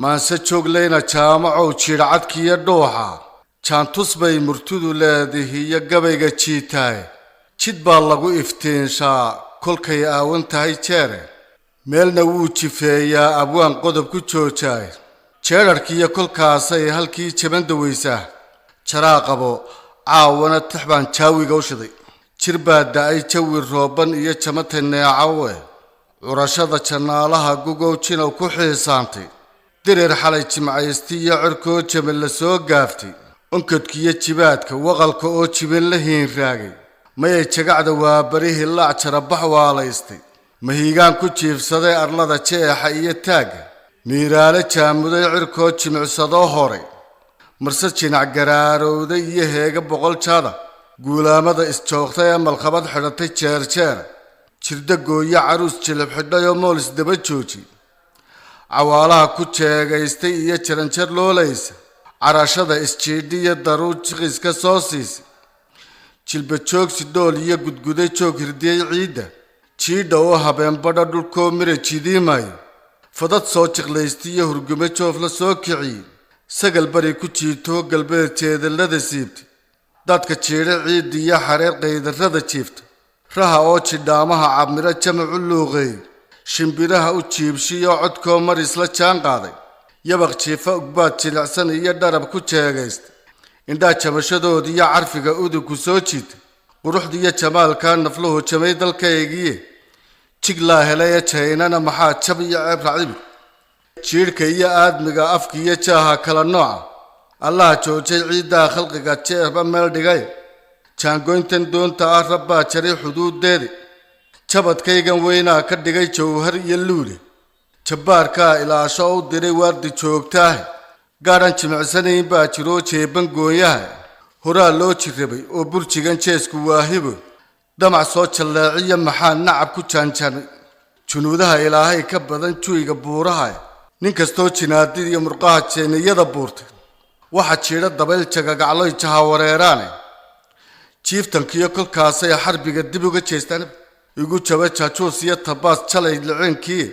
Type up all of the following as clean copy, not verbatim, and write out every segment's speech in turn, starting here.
ما سجوج لنا جامع وشرعت كي الروحة كان تصبي مرتد لاده هي جبي جتشيتاي شد بالله إفتين شا كل كي أون تاي شارع ملنا وجي فيا أبوان قدب كتشوتاي شارع كي كل كاسي هل كي تبندويسه شراقبو عاونة تحبان شاوي جوشدي شربات داي شوي الروبان يجمعتن عوه ورشاد شنالها جوجو تشينا وكحي سانتي درير حالي جمعيستي عركو جمل السوق قافتي انكد كي يجباتك وغلق او جمل لهين راقي ما يتشقعد وابريه الله تربح واليستي ما هيقان كتشيف صدي أرلادة شيء حقية تاق ميرالة جامدة عركو جمع صدو هوري مرسدشين عقرارو دي يهيق بقول شادا قولا ماذا استوقتا يا مالخبات حرطي شير شردقو يا عروس جلب حدا يومولس دبجوجي عوالها كوتشيغايستي iyo jaranjar loolaysa carashada isjeediya daruuj qiska soosiis jilba joog si dool iyo gudguday joog hirdiyay ciida jiida oo habeen badha dhulko mire jidiimay fadad soo jiqlaystiyo hurgume joofla soo kiciy sagal bari ku jiito galbeed jeedalada siibti dadka jeere ciidiya xareer qaydarada jiifta raha oo jidhaamaha cabmira jamacu luuqay shimbiraha u jiibshiyo codkoo mar isla jaan qaaday yabaq jiifa ugbaad jilicsan iyo dharab ku jeegaysta indhaa jamashadood iyo carfiga udug ku soo jiita quruxdiiyo jamaalka nafluhu jamay dalkaygiye jiglaa helaya jaynana maxaa jab iyo ceeb racdibi jiirhka iyo aadmiga afka iyo jaaha kala nooca allaha joojay ciiddaha khalqiga jeeba meel dhigay jaangoyntan doonta ah rabbaa jaray xuduudeedi jabadkaygan weynaa ka dhigay jawhar iyo luule jabbaarkaa ilaasho u diray waardi joogtaahe gaadhan jimicsanayn baa jiroo jeeban gooyaha horaa loo jirrabay oo burjigan jeesku waahibo damac soo jalleeciya maxaa nacab ku jaanjanay junuudaha ilaahay ka badan juyiga buuraha nin kastoo jinaadid iyo murqaha jeeniyada buurtay waxa jiidha dabayl jagagacloy jaha wareeraane jiiftankiyo kolkaasay xarbiga dib uga jeestaan igu jaba jaajuus iyo tabaas jalay liciinkii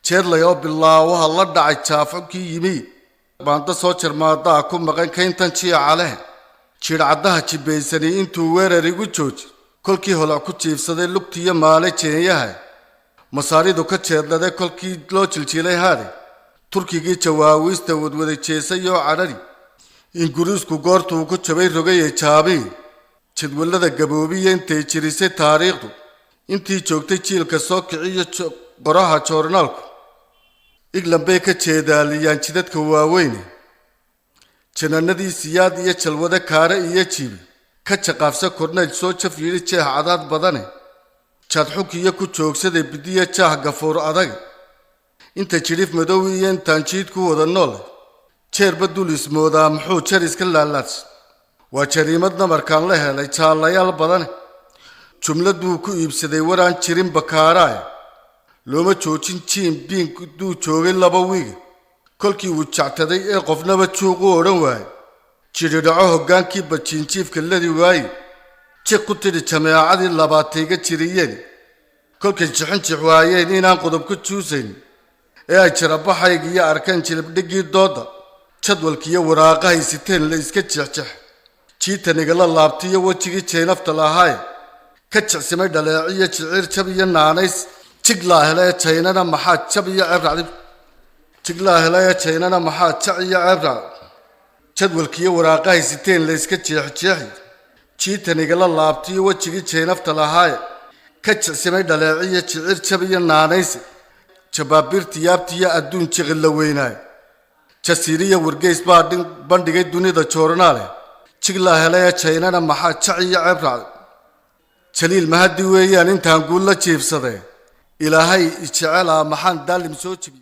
jeerlayoo bilaawaha la dhacay jaafokii yimi baanda soo jarmaadaa ku maqan kayntan jiicaleh jiidhcaddaha jibaysanay intuu weerar igu jooji kolkii holac ku jiifsaday lugtiyo maale jeenyaha masaaridu ka jeedladay kolkii loo jiljilay haadhi turkigii jawaawiista wadwaday jeesayoo cadhari ingiriisku goortuu ku jabay rogayay jaabii jadwalada gaboobiya intay jirisay taariikhdu intii joogtay jiilka soo kiciyo qoraha joornaalku iglan bay ka jeedaaliyaan jidadka waaweyn jananadii siyaad iyo jalwada kaare iyo jiibi ka jaqaafsa kornayl soo jaf yidhi jeex cadaad badane jaadxunkiyo ku joogsaday bidiya jaah gafuur adag inta jidhif madow iyo intaan jiid ku wada nool jeerba dul ismoodaa muxuu jar iska laalaadsa waa jariimad namarkaan la helay jaallayaal badane jumladuu ku iibsaday waraan jirin bakaaraay looma joojin jiin biink duu joogay laba wiig kolkii uu jactaday ee qofnaba juuq u odhan waayay jiridhaco hoggaankii bajiinjiifka ladi waaye jiq ku tidhi jameecadii labaatayga jiriyeen kolkay jixinjix waayeen inaan qodob ku juusayn ee ay jarabaxaygiiyo arkeen jilibdhiggii doodda jadwalkiiyo waraaqahay siteen la iska jexjex jiitanigala laabtiyo wejigii jaynafta lahaaye ka jicsimay dhaleeciyo jiciir jab iyo naanays jiglaa helaya jaynana maxaa jab iyo ceeb racdib jiglaa helaya jaynana maxaa jac iyo ceeb racd jadwalkiiyo waraaqahay siteen la iska jeexjeexi jiitanigala laabtiyo wejigii jaynafta lahaaye ka jicsimay dhaleeciyo jiciir jab iyo naanays jabaabiirti yaabtiyo adduun jiqilla weynaaye jasiiriya wargeys baa bandhigay dunida joornaale jiglaa helaya jaynana maxaa jac iyo ceeb racd jaliil mahadi weeyaan intaan guul la jiibsaday ilaahay ijecela maxaan daalim soo jibi